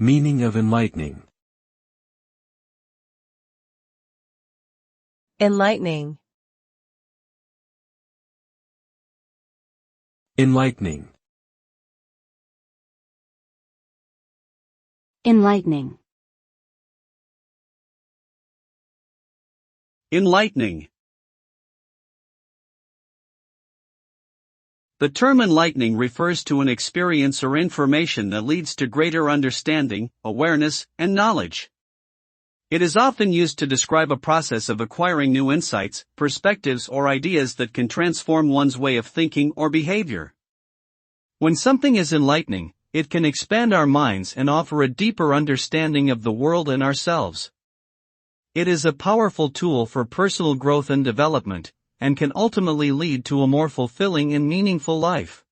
Meaning of enlightening. Enlightening. Enlightening. Enlightening. Enlightening. The term enlightening refers to an experience or information that leads to greater understanding, awareness, and knowledge. It is often used to describe a process of acquiring new insights, perspectives, or ideas that can transform one's way of thinking or behavior. When something is enlightening, it can expand our minds and offer a deeper understanding of the world and ourselves. It is a powerful tool for personal growth and development, and can ultimately lead to a more fulfilling and meaningful life.